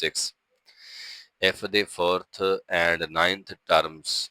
6۔ If the fourth and ninth terms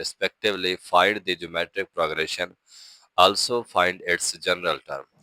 respectively find the geometric progression also find its general term۔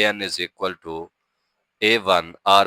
an is equal to a1 r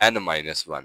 n-1،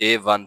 a1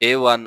A1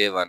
A1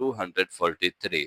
243،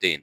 3۔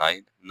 9،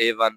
A1،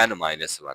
n-1۔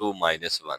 2-1،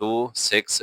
2، 6،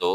2،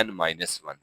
n-1،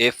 if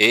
A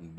B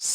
C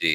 D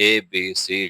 A B C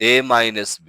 A-B،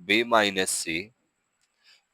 B-C،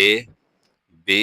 A-B-C-D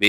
B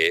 A،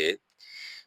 A،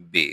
B،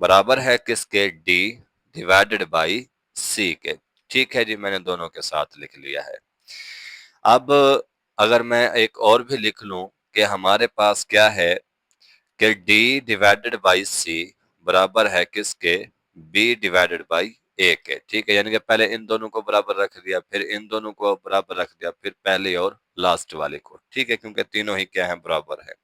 बराबर है किसके, D divided by सी के। ठीक है जी, मैंने दोनों के साथ लिख लिया है। अब अगर मैं एक और भी लिख लूं कि हमारे पास क्या है कि d डिवाइडेड बाई सी बराबर है किसके, b डिवाइडेड बाई ए के। ठीक है, यानी कि पहले इन दोनों को बराबर रख दिया, फिर इन दोनों को बराबर रख दिया, फिर पहले और लास्ट वाले को। ठीक है, क्योंकि तीनों ही क्या है, बराबर है।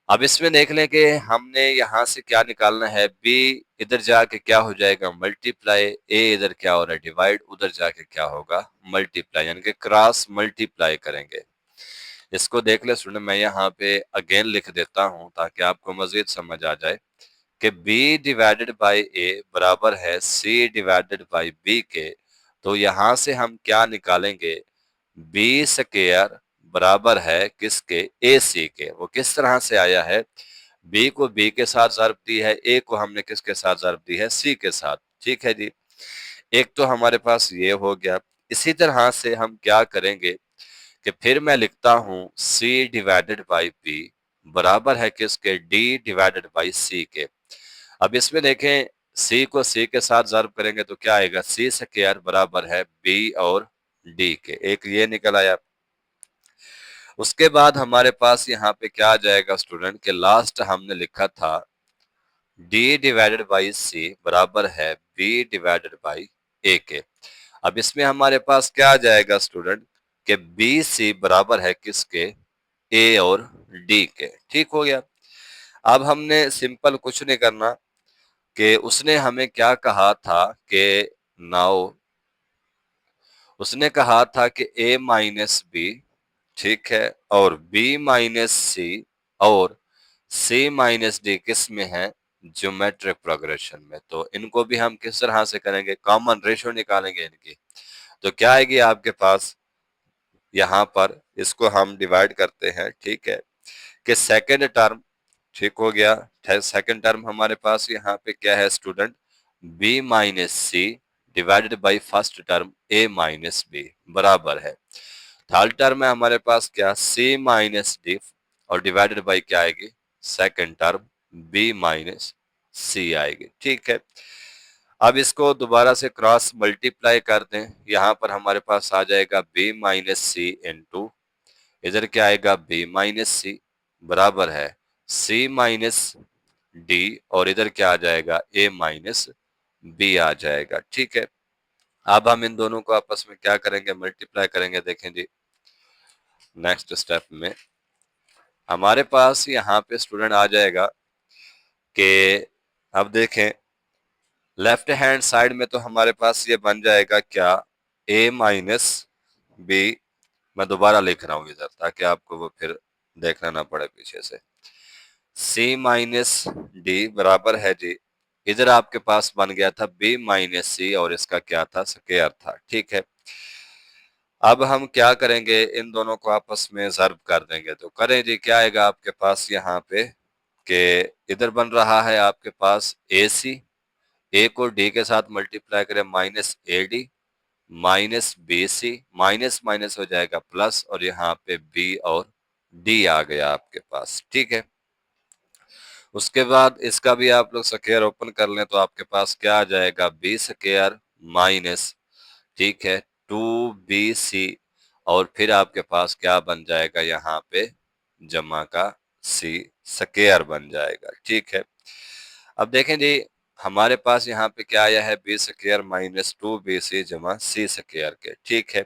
अब इसमें देख लें कि हमने यहाँ से क्या निकालना है, b इधर जाके क्या हो जाएगा, मल्टीप्लाई, a इधर क्या हो रहा है, डिवाइड, उधर जाके क्या होगा, मल्टीप्लाई, यानी कि क्रॉस मल्टीप्लाई करेंगे। इसको देख ले स्टूडेंट, मैं यहाँ पे अगेन लिख देता हूँ ताकि आपको मजीद समझ आ जाए कि b डिवाइडेड बाई a बराबर है c डिवाइडेड बाई b के। तो यहाँ से हम क्या निकालेंगे, b स्क्वायर बराबर है किसके, ac के। वो किस तरह से आया है, b को b के साथ ज़र्ब दी है, a को हमने किसके साथ ज़र्ब दी है, c के साथ। ठीक है जी, एक तो हमारे पास ये हो गया। इसी तरह से हम क्या करेंगे कि फिर मैं लिखता हूं c डिवाइडेड बाई b बराबर है किसके, d डिवाइडेड बाई c के। अब इसमें देखें, c को c के साथ ज़र्ब करेंगे तो क्या आएगा, c स्क्वायर बराबर है b और d के। एक ये निकल आया। उसके बाद हमारे पास यहाँ पे क्या आ जाएगा स्टूडेंट के, लास्ट हमने लिखा था d डिवाइडेड बाई c बराबर है b डिवाइडेड बाई a के। अब इसमें हमारे पास क्या आ जाएगा स्टूडेंट के, बी सी बराबर है किसके, ए और डी के। ठीक हो गया। अब हमने सिंपल कुछ नहीं करना कि उसने हमें क्या कहा था कि नाउ, उसने कहा था कि a माइनस बी, ठीक है, और b माइनस सी और c माइनस डी किस में है, ज्योमेट्रिक प्रोग्रेशन में। तो इनको भी हम किस तरह से करेंगे, कॉमन रेशियो निकालेंगे इनकी। तो क्या आएगी आपके पास, यहाँ पर इसको हम डिवाइड करते हैं। ठीक है, कि सेकंड टर्म, ठीक हो गया, सेकंड टर्म हमारे पास यहाँ पे क्या है student, b minus C divided by first term a minus B बराबर है। थर्ड टर्म है हमारे पास क्या, c माइनस डी और डिवाइडेड बाई क्या आएगी, second term b minus C आएगी। ठीक है, अब इसको दोबारा से क्रॉस मल्टीप्लाई कर दें, यहाँ पर हमारे पास आ जाएगा b माइनस सी इंटू, इधर क्या आएगा, b माइनस सी बराबर है c माइनस डी और इधर क्या आ जाएगा, a माइनस बी आ जाएगा। ठीक है, अब हम इन दोनों को आपस में क्या करेंगे, मल्टीप्लाई करेंगे। देखें जी, नेक्स्ट स्टेप में हमारे पास यहाँ पे स्टूडेंट आ जाएगा कि अब देखें लेफ्ट हैंड साइड में तो हमारे पास ये बन जाएगा क्या, a माइनस बी। मैं दोबारा लिख रहा हूँ इधर ताकि आपको वो फिर देखना ना पड़े पीछे से। c माइनस डी बराबर है जी, इधर आपके पास बन गया था b माइनस सी और इसका क्या था, स्क्वायर था। ठीक है, अब हम क्या करेंगे, इन दोनों को आपस में ज़र्ब कर देंगे। तो करें जी, क्या आएगा आपके पास यहाँ पे कि इधर बन रहा है आपके पास ए सी, ए को डी के साथ मल्टीप्लाई करें minus A D minus B C, minus minus हो जाएगा प्लस, और यहाँ पे बी और डी आ गया आपके पास। ठीक है, उसके बाद इसका भी आप लोग स्क्वायर ओपन कर लें तो आपके पास क्या आ जाएगा, बी स्क्वायर माइनस, ठीक है, टू बी सी और फिर आपके पास क्या बन जाएगा यहाँ पे, जमा का सी स्क्वायर बन जाएगा। ठीक है, अब देखें जी, हमारे पास यहाँ पे क्या आया है, B square minus two B C जमा सी स्क्वायर के। ठीक है,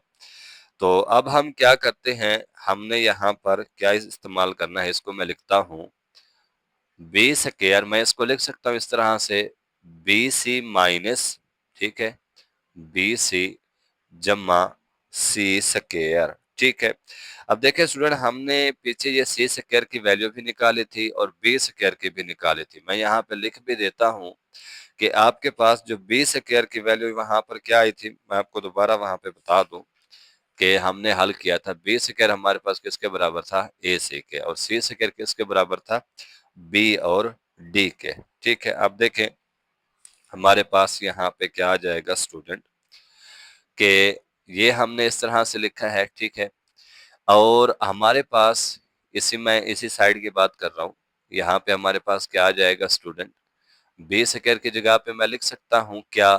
तो अब हम क्या करते हैं, हमने यहाँ पर क्या इस्तेमाल करना है, इसको मैं लिखता हूँ बी स्क्वायर, मैं इसको लिख सकता हूँ इस तरह से, बी सी माइनस, ठीक है, बी सी जमा सी स्क्वायर। ठीक है, अब देखिए स्टूडेंट, हमने पीछे ये सी स्क्वायर की वैल्यू भी निकाली थी और बी स्क्वायर की भी निकाली थी। मैं यहाँ पे लिख भी देता हूँ कि आपके पास जो बी स्क्वायर की वैल्यू वहां पर क्या आई थी, मैं आपको दोबारा वहां पे बता दूं कि हमने हल किया था, बी स्क्वायर हमारे पास किसके बराबर था, ए सी के, और सी स्क्वायर किसके बराबर था, बी और डी के। ठीक है, अब देखें हमारे पास यहाँ पे क्या आ जाएगा स्टूडेंट कि ये हमने इस तरह से लिखा है। ठीक है, और हमारे पास मैं इसी साइड की बात कर रहा हूँ, यहाँ पे हमारे पास क्या आ जाएगा स्टूडेंट, बी स्क्वायर की जगह पे मैं लिख सकता हूँ क्या?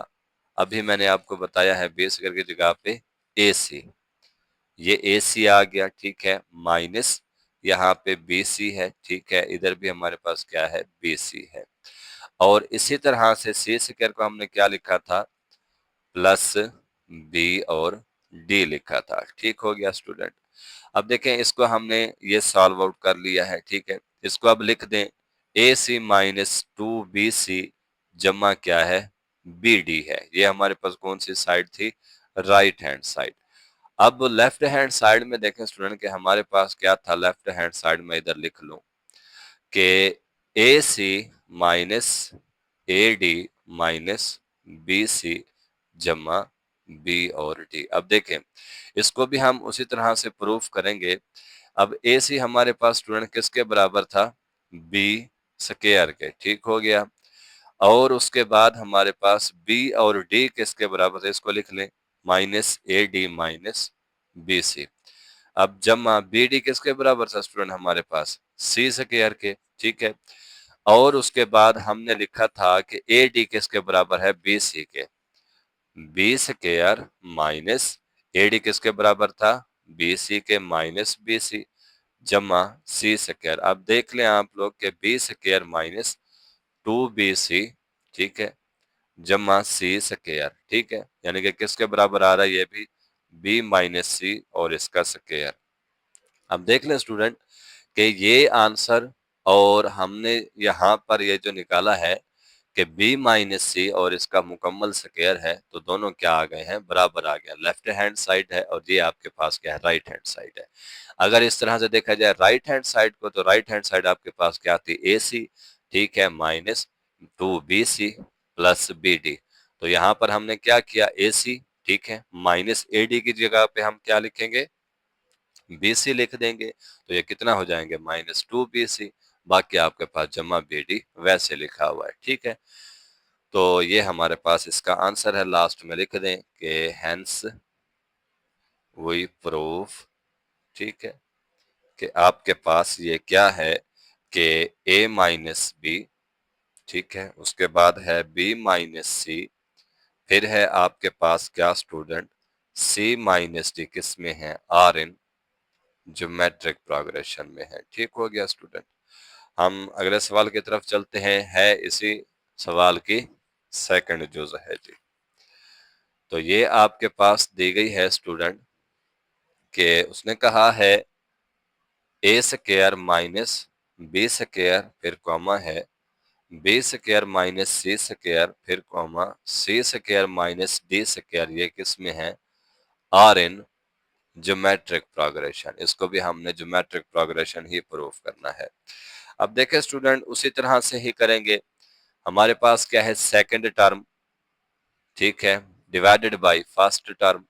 अभी मैंने आपको बताया है बी स्क्वायर की जगह पे ए सी, ये ए सी आ गया, ठीक है, माइनस यहाँ पे बी सी है, ठीक है, इधर भी हमारे पास क्या है, बी सी है। और इसी तरह से सी स्क्वायर को हमने क्या लिखा था, प्लस बी और डी लिखा था। ठीक हो गया स्टूडेंट। अब देखें इसको हमने ये सॉल्व आउट कर लिया है, ठीक है, इसको अब लिख दें ए C minus two B C जमा क्या है, बी डी है। ये हमारे पास कौन सी साइड थी, राइट हैंड साइड। अब लेफ्ट हैंड साइड में देखें स्टूडेंट के हमारे पास क्या था, लेफ्ट हैंड साइड में इधर लिख लूं कि A C minus A D minus B C जमा बी और डी। अब देखें इसको भी हम उसी तरह से प्रूफ करेंगे। अब ए सी हमारे पास स्टूडेंट किसके बराबर था, बी स्क्वायर के, ठीक हो गया। और उसके बाद हमारे पास बी और डी किसके बराबर है, इसको लिख लें minus A D minus B C. अब जमा बी डी किसके बराबर था स्टूडेंट हमारे पास, सी स्क्वायर के, ठीक है। और उसके बाद हमने लिखा था कि ए डी किसके बराबर है, बी सी के, B square minus A D किसके बराबर था, बी सी के माइनस बी सी जमा सी स्क्वायर। अब देख लें आप लोग के B square minus two B C, ठीक है, जमा सी स्क्वायर, ठीक है, यानी कि किसके बराबर आ रहा है, ये भी बी माइनस सी और इसका स्क्वायर। अब देख लें स्टूडेंट कि ये आंसर और हमने यहाँ पर ये जो निकाला है कि b माइनस सी और इसका मुकम्मल स्क्वायर है, तो दोनों क्या आ गए हैं, बराबर आ गया। लेफ्ट हैंड साइड है और ये आपके पास क्या है, राइट हैंड साइड है। अगर इस तरह से देखा जाए राइट हैंड साइड को, तो राइट हैंड साइड आपके पास क्या थी, ए सी, ठीक है, minus two B C plus B D. तो यहाँ पर हमने क्या किया, ए सी, ठीक है, माइनस ए डी की जगह पे हम क्या लिखेंगे, बी सी लिख देंगे। तो ये कितना हो जाएंगे, माइनस टू बी सी, बाकी आपके पास जमा बी डी वैसे लिखा हुआ है, ठीक है। तो ये हमारे पास इसका आंसर है। लास्ट में लिख दें कि हेंस वी प्रूफ, ठीक है, कि आपके पास ये क्या है कि ए माइनस बी, ठीक है, उसके बाद है बी माइनस सी, फिर है आपके पास क्या स्टूडेंट, सी माइनस डी किस में है, आर इन ज्योमेट्रिक प्रोग्रेशन में है। ठीक हो गया स्टूडेंट। हम अगले सवाल की तरफ चलते हैं, है इसी सवाल की सेकंड जुज है जी। तो ये आपके पास दी गई है स्टूडेंट कि उसने कहा है ए स्क्वायर माइनस बी स्क्वायर फिर कॉमा है B square minus C square फिर comma C square minus D square, ये किस में है, आर इन ज्योमेट्रिक प्रोग्रेशन। इसको भी हमने ज्योमेट्रिक प्रोग्रेशन ही प्रूफ करना है। अब देखें स्टूडेंट उसी तरह से ही करेंगे। हमारे पास क्या है, सेकंड टर्म, ठीक है, डिवाइडेड बाय फर्स्ट टर्म,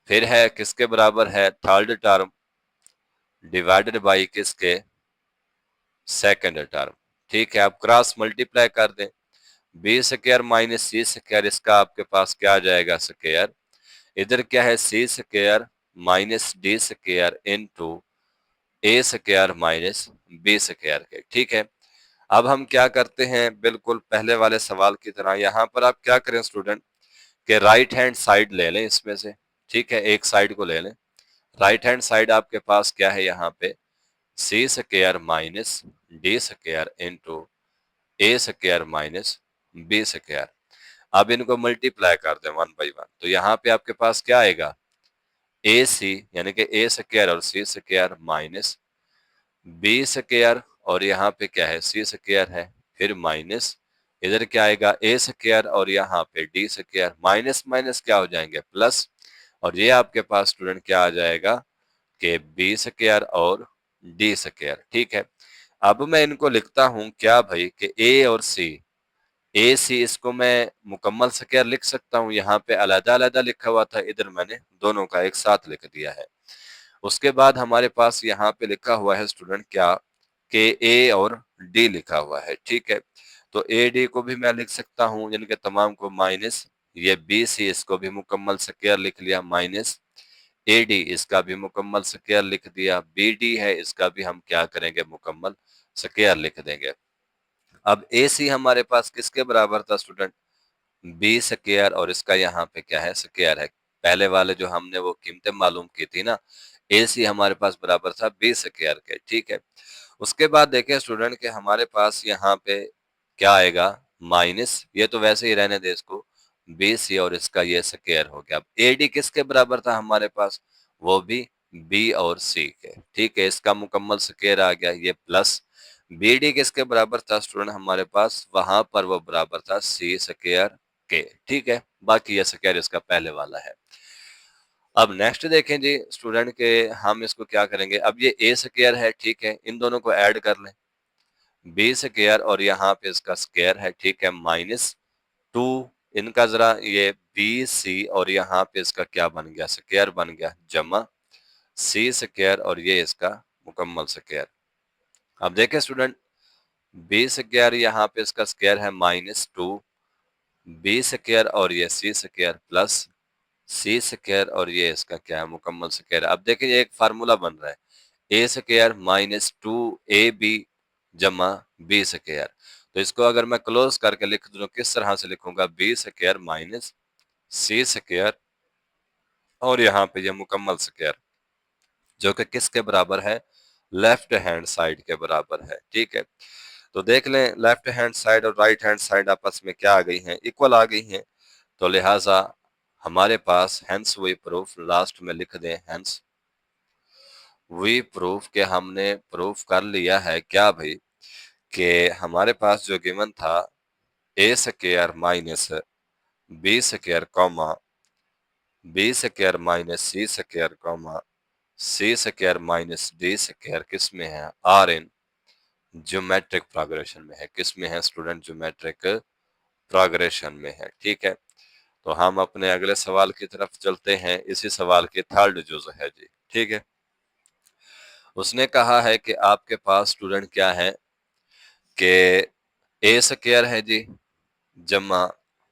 फिर है किसके बराबर है, थर्ड टर्म डिवाइडेड बाय किसके, सेकंड टर्म, ठीक है। आप क्रॉस मल्टीप्लाई कर दें, B square minus C square, इसका आपके पास क्या आ जाएगा, स्क्वायर, इधर क्या है, C square minus D square into A square minus B square के, ठीक है। अब हम क्या करते हैं, बिल्कुल पहले वाले सवाल की तरह यहाँ पर आप क्या करें स्टूडेंट कि राइट हैंड साइड ले लें इसमें से, ठीक है, एक साइड को ले लें। राइट हैंड साइड आपके पास क्या है, यहाँ पे C square minus D square into A square minus B square. अब इनको मल्टीप्लाई कर दें वन बाई वन, तो यहाँ पे आपके पास क्या आएगा, ए सी यानी कि ए स्क्वायर और सी स्क्वायर माइनस बी स्क्वायर और यहाँ पे क्या है, सी स्क्वायर है, फिर माइनस इधर क्या आएगा, ए स्क्वायर और यहाँ पे डी स्क्वायर, माइनस माइनस क्या हो जाएंगे, प्लस, और ये आपके पास स्टूडेंट क्या आ जाएगा कि बी स्क्वायर और डी स्क्वायर, ठीक है। अब मैं इनको लिखता हूं क्या भाई कि ए और सी, ए सी इसको मैं मुकम्मल स्क्वायर लिख सकता हूं, यहाँ पे अलग अलग लिखा हुआ था, इधर मैंने दोनों का एक साथ लिख दिया है। उसके बाद हमारे पास यहाँ पे लिखा हुआ है स्टूडेंट क्या कि ए और डी लिखा हुआ है, ठीक है। तो ए डी को भी मैं लिख सकता हूँ, यानी कि तमाम को माइनस, ये बी सी इसको भी मुकम्मल स्क्वायर लिख लिया, माइनस ए डी इसका भी मुकम्मल स्क्वायर लिख दिया, बी डी है इसका भी हम क्या करेंगे, मुकम्मल स्क्वायर लिख देंगे। अब ए सी हमारे पास किसके बराबर था स्टूडेंट? बी स्क्वायर, और इसका यहाँ पे क्या है? स्क्वायर है। पहले वाले जो हमने वो कीमतें मालूम की थी ना, ए सी हमारे पास बराबर था बी स्क्वायर के, ठीक है। उसके बाद देखें स्टूडेंट कि हमारे पास यहाँ पे क्या आएगा? माइनस, ये तो वैसे ही रहने दे इसको, बी सी, और इसका ये स्क्वायर हो गया। अब ए डी किसके बराबर था हमारे पास? वो भी बी और सी के, ठीक है। इसका मुकम्मल स्क्वायर आ गया, ये प्लस बी डी किसके बराबर था स्टूडेंट हमारे पास? वहां पर वो बराबर था सी स्क्वायर के, ठीक है। बाकी ये स्क्वायर इसका पहले वाला है। अब नेक्स्ट देखें जी स्टूडेंट के, हम इसको क्या करेंगे? अब ये ए स्क्वायर है, ठीक है, इन दोनों को ऐड कर लें, बी स्क्वायर और यहाँ पे इसका स्क्वायर है, ठीक है, माइनस 2, इनका जरा ये बी सी और यहाँ पे इसका क्या बन गया? स्क्वायर बन गया, जमा सी स्क्वायर और ये इसका मुकम्मल स्क्वायर। अब देखें स्टूडेंट, बी स्क्वायर यहाँ पे इसका स्क्वायर है -2, बी स्क्वायर और ये सी स्क्वायर प्लस सी स्क्वायर और ये इसका क्या है? मुकम्मल स्क्वायर। अब देखिए ये एक फार्मूला बन रहा है, ए स्क्वायर -2ab जमा बी स्क्वायर। तो इसको अगर मैं क्लोज करके लिख दूं, किस तरह से लिखूंगा? B square minus C square और यहाँ पे ये मुकम्मल स्क्वायर, जो कि किसके बराबर है? लेफ्ट हैंड साइड के बराबर है, ठीक है। तो देख लें लेफ्ट हैंड साइड और राइट हैंड साइड आपस में क्या आ गई हैं? इक्वल आ गई हैं। तो लिहाजा हमारे पास हेंस वी प्रूफ, लास्ट में लिख दें हेंस वी प्रूफ, के हमने प्रूफ कर लिया है क्या भाई? कि हमारे पास जो गिवन था A square minus B square comma B square minus C square comma C square minus D square किस में है? आर इन ज्योमेट्रिक प्रोग्रेशन में है। किस में है स्टूडेंट? ज्योमेट्रिक प्रोग्रेशन में है, ठीक है। तो हम अपने अगले सवाल की तरफ चलते हैं। इसी सवाल की थर्ड जुज है जी, ठीक है। उसने कहा है कि आपके पास स्टूडेंट क्या है कि ए स्क्वायर है जी जमा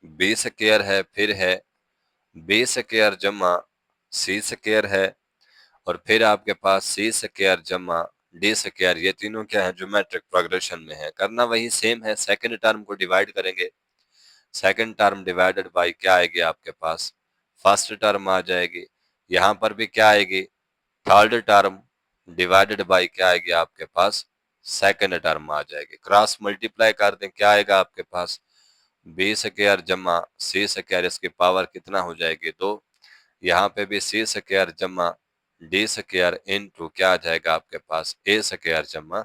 बी स्क्वायर है, फिर है बी स्क्वायर जमा सी स्क्वायर है, और फिर आपके पास सी स्क्वायर जमा डी स्क्वायर, ये तीनों क्या है? ज्योमेट्रिक प्रोग्रेशन में है। करना वही सेम है, सेकंड टर्म को डिवाइड करेंगे, सेकंड टर्म डिवाइडेड बाय क्या आएगी आपके पास? फर्स्ट टर्म आ जाएगी। यहाँ पर भी क्या आएगी? थर्ड टर्म डिवाइडेड बाय क्या आएगी आपके पास? सेकंड टर्म आ जाएगी। क्रॉस मल्टीप्लाई कर दें, क्या आएगा आपके पास? बी स्क्वायर जमा सी स्क्वायर, इसकी पावर कितना हो जाएगी? 2। यहाँ पे भी सी स्क्वायर जमा डी स्क्वायर इनटू क्या आ जाएगा आपके पास? ए स्क्वायर जमा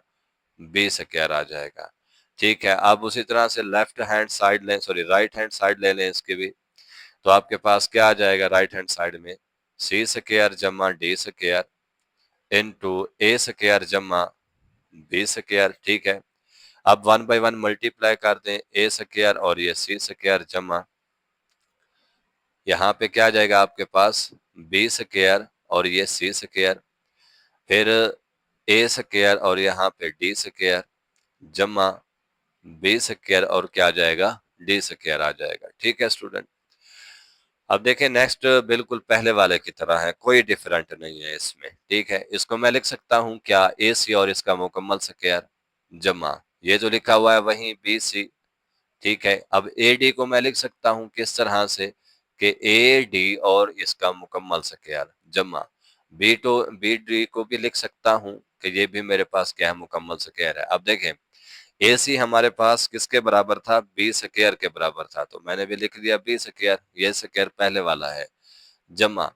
बी स्क्वायर आ जाएगा, ठीक है। अब उसी तरह से लेफ्ट हैंड साइड लें, सॉरी राइट हैंड साइड ले लें इसकी भी, तो आपके पास क्या आ जाएगा राइट हैंड साइड में? सी स्क्वायर जमा D square into A square जमा बी स्क्वायर, ठीक है। अब 1 बाय 1 मल्टीप्लाई कर दें, ए स्क्वायर और ये सी स्क्वायर जमा, यहाँ पे क्या आ जाएगा आपके पास? बी स्क्वायर और ये सी स्क्वायर, फिर ए स्क्वायर और यहाँ पे डी स्क्वायर जमा बी स्क्वायर और क्या आ जाएगा? डी स्क्वायर आ जाएगा, ठीक है स्टूडेंट। अब देखें नेक्स्ट बिल्कुल पहले वाले की तरह है, कोई डिफरेंट नहीं है इसमें, ठीक है। इसको मैं लिख सकता हूँ क्या? ए सी और इसका मुकम्मल स्क्वायर जमा ये जो लिखा हुआ है वही बी सी, ठीक है। अब ए डी को मैं लिख सकता हूँ किस तरह से कि ए डी और इसका मुकम्मल स्क्वायर जमा बी डी को भी लिख सकता हूँ कि ये भी मेरे पास क्या है? मुकम्मल स्क्वायर है। अब देखें ए सी हमारे पास किसके बराबर था? बी स्क्वायर के बराबर था, तो मैंने भी लिख दिया बी स्क्वायर, ये स्क्वायर पहले वाला है, जमा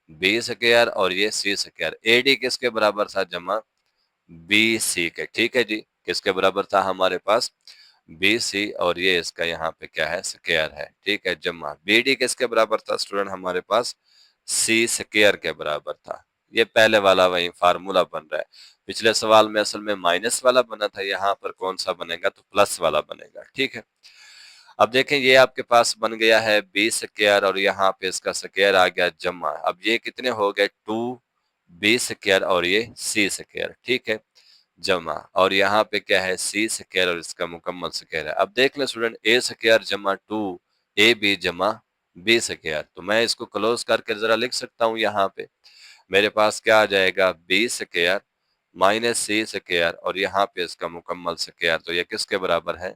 बी स्क्वायर और ये सी स्क्वायर। ए डी किसके बराबर था? जमा बी सी के, ठीक है जी। किसके बराबर था हमारे पास? बी सी और ये इसका यहाँ पे क्या है? स्क्वायर है, ठीक है, जमा बी डी किसके बराबर था स्टूडेंट हमारे पास? सी स्क्वायर के बराबर था। ये पहले वाला वही फार्मूला बन रहा है। पिछले सवाल में असल में माइनस वाला बना था, यहाँ पर कौन सा बनेगा? तो प्लस वाला बनेगा, ठीक है। अब देखें ये आपके पास बन गया है बी स्क्वायर और यहाँ पे इसका स्क्वायर आ गया जमा। अब ये कितने हो गए? 2 बी स्क्वायर और ये सी स्क्वायर, ठीक है, जमा, और यहाँ पे क्या है? सी स्क्वायर और इसका मुकम्मल स्क्वायर है। अब देख लें स्टूडेंट, ए स्क्वायर जमा 2 ए बी जमा बी स्क्वायर, तो मैं इसको क्लोज करके जरा लिख सकता हूँ। यहाँ पे मेरे पास क्या आ जाएगा? B square minus C square और यहाँ पे इसका मुकम्मल स्क्वायर, तो ये किसके बराबर है?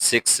6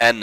n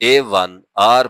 A1 R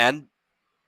n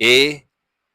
A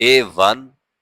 A1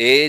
A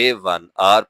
A1 R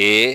A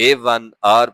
A1 R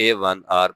A1 R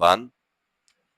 1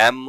M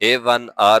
A1 R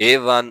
A1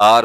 R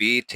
P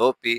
2P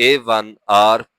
A1 R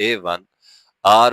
A1 R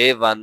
A1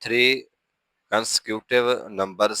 3 consecutive numbers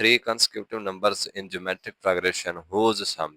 3 consecutive numbers in geometric progression whose sum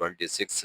26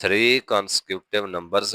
3 consecutive numbers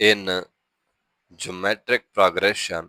in geometric progression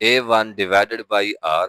A1 divided by R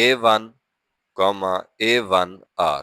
A1 A1R.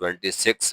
26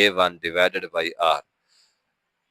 A1 divided by R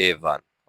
A1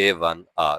A1R.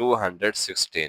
216.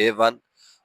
A1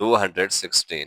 216.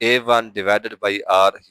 A1 divided by R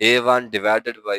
A1 divided by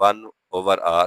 1/R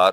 R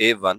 A1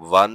1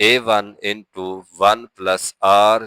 A1 into 1 plus R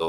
2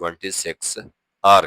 26 R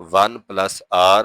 1 plus R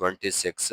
26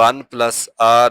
1 plus R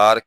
R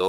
2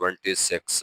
26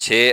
6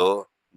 2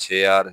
6R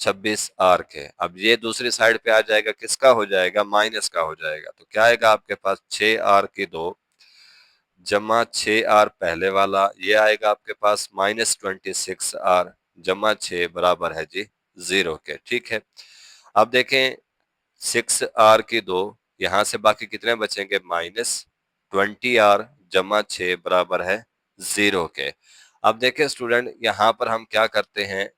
26r के। अब ये दूसरी side पे आ जाएगा, किसका हो जाएगा, minus का हो जाएगा। तो क्या आएगा आपके पास 6r की 2 जमा 6r पहले वाला, ये आएगा आपके पास -26r जमा 6 बराबर है जी 0 के। ठीक है, अब देखें 6r की 2, यहां से बाकी कितने बचेंगे, -20r जमा 6 बराबर है 0 के। अब देखें स्टूडेंट, यहाँ पर हम क्या करते हैं,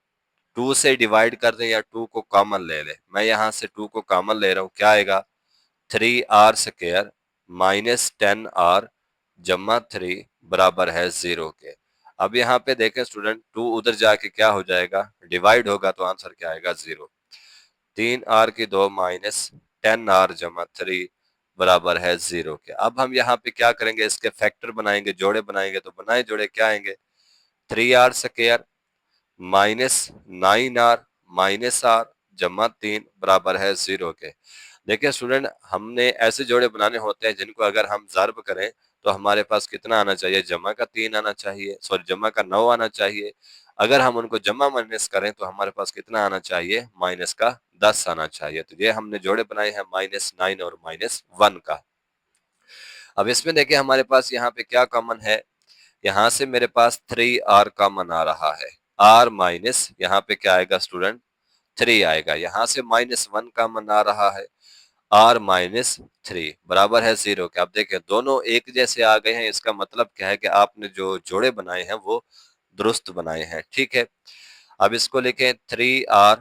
2 से डिवाइड कर दें या 2 को कॉमन ले लें। मैं यहाँ से 2 को कॉमन ले रहा हूँ, क्या आएगा 3r स्क्वायर -10r जमा 3 बराबर है 0 के। अब यहाँ पे देखें स्टूडेंट, 2 उधर जाके क्या हो जाएगा, डिवाइड होगा, तो आंसर क्या आएगा 0। 3r की 2 -10r जमा 3 बराबर है 0 के। अब हम यहाँ पे क्या करेंगे, इसके फैक्टर बनाएंगे, जोड़े बनाएंगे। तो बनाए जोड़े क्या आएंगे, 3r स्क्वायर -9r -r जमा 3 बराबर है 0 के। देखिए स्टूडेंट, हमने ऐसे जोड़े बनाने होते हैं जिनको अगर हम ज़र्ब करें तो हमारे पास कितना आना चाहिए, जमा का 3 आना चाहिए, सॉरी जमा का 9 आना चाहिए। अगर हम उनको जमा माइनस करें तो हमारे पास कितना आना चाहिए, माइनस का 10 आना चाहिए। तो ये हमने जोड़े बनाए हैं -9 और -1 का। अब इसमें देखिए हमारे पास यहाँ पे क्या कॉमन है, यहाँ से मेरे पास 3r कॉमन आ रहा है। r माइनस यहाँ पे क्या आएगा स्टूडेंट, 3 आएगा। यहाँ से -1 कॉमन आ रहा है, r -3 बराबर है 0 के। आप देखें दोनों एक जैसे आ गए हैं, इसका मतलब क्या है कि आपने जो जोड़े बनाए हैं वो दुरुस्त बनाए हैं। ठीक है, अब इसको लिखें 3r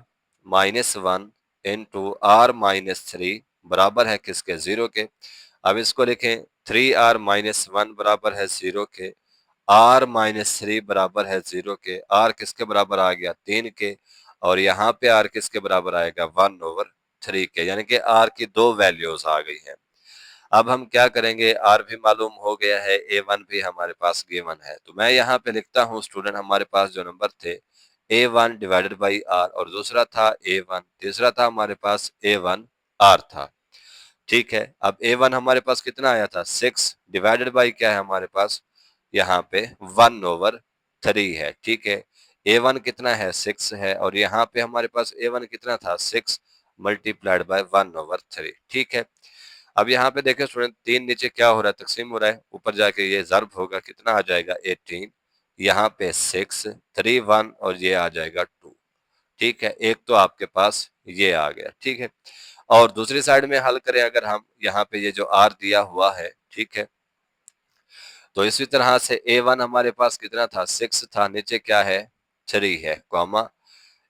-1 इंटू r -3 बराबर है किसके, 0 के। अब इसको लिखें 3r -1 बराबर है 0 के, r -3 बराबर है 0 के। r किसके बराबर आ गया, 3 के, और यहाँ पे r किसके बराबर आएगा, 1/3 के, यानी कि r की 2 वैल्यूज आ गई हैं। अब हम क्या करेंगे, r भी मालूम हो गया है, a1 भी हमारे पास गिवन है। तो मैं यहाँ पे लिखता हूँ स्टूडेंट, हमारे पास जो नंबर थे a1 डिवाइडेड बाई r, और दूसरा था a1, तीसरा था हमारे पास a1 r था। ठीक है, अब a1 हमारे पास कितना आया था, 6 डिवाइडेड बाई क्या है हमारे पास, यहाँ पे 1/3 है। ठीक है, a1 कितना है, 6 है, और यहाँ पे हमारे पास a1 कितना था, 6 मल्टीप्लाइड बाय 1/3। ठीक है, अब यहाँ पे देखें स्टूडेंट, 3 नीचे क्या हो रहा है, तकसीम हो रहा है, ऊपर जाके ये ज़र्ब होगा, कितना आ जाएगा 18, यहाँ पे 6 3 1 और ये आ जाएगा 2। ठीक है, एक तो आपके पास ये आ गया। ठीक है, और दूसरी साइड में हल करें अगर हम, यहाँ पे ये जो r दिया हुआ है, ठीक है, तो इसी तरह से a1 हमारे पास कितना था, 6 था, नीचे क्या है 3 है, कॉमा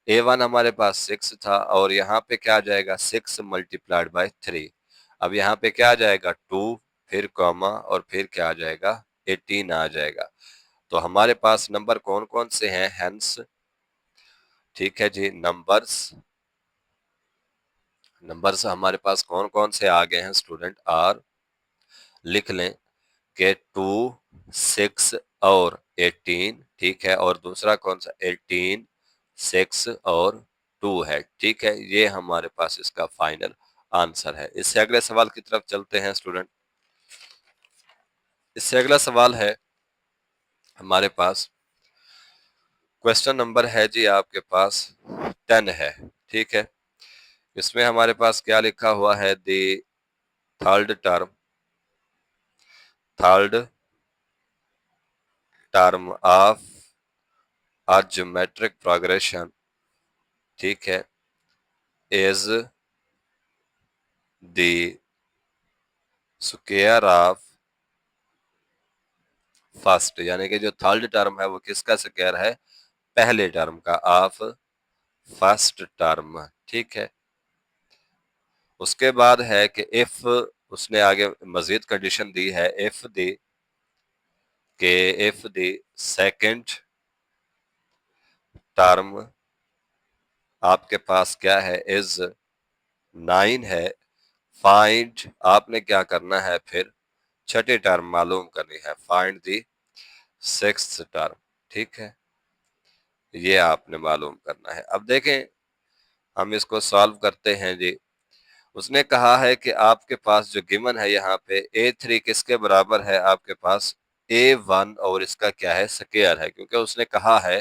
a1 हमारे पास 6 था, और यहाँ पे क्या आ जाएगा 6 मल्टीप्लाइड बाय 3। अब यहाँ पे क्या आ जाएगा 2, फिर कॉमा, और फिर क्या आ जाएगा 18 आ जाएगा। तो हमारे पास नंबर कौन कौन से हैं, हेंस, ठीक है जी, नंबर्स हमारे पास कौन कौन से आ गए हैं स्टूडेंट, आर लिख लें के 2 6 और 18। ठीक है, और दूसरा कौन सा 18 6 और 2 है। ठीक है, ये हमारे पास इसका फाइनल आंसर है। इससे अगले सवाल की तरफ चलते हैं स्टूडेंट। इससे अगला सवाल है हमारे पास, क्वेश्चन नंबर है जी आपके पास 10 है। ठीक है, इसमें हमारे पास क्या लिखा हुआ है, दी third term of a geometric progression, ठीक है, is the square of first, यानी कि जो थर्ड टर्म है वो किसका स्क्वायर है, पहले टर्म का, ऑफ फर्स्ट टर्म। ठीक है, उसके बाद है कि इफ, उसने आगे मजीद कंडीशन दी है, इफ दी सेकंड टर्म आपके पास क्या है, इज 9 है, फाइंड, आपने क्या करना है फिर छठी टर्म मालूम करनी है, फाइंड दी सिक्स्थ टर्म। ठीक है, ये आपने मालूम करना है। अब देखें हम इसको सॉल्व करते हैं जी। उसने कहा है कि आपके पास जो गिवन है यहाँ पे a3 किसके बराबर है, आपके पास a1, और इसका क्या है, स्क्वायर है, क्योंकि उसने कहा है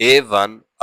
A1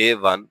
A1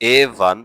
A1،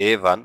A1،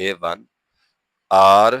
A1 R،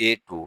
A2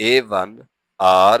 A1 R،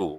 2،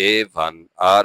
A1 R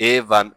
A1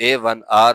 A1 R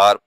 R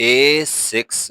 A6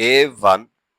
A1،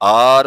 R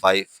5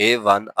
A1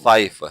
5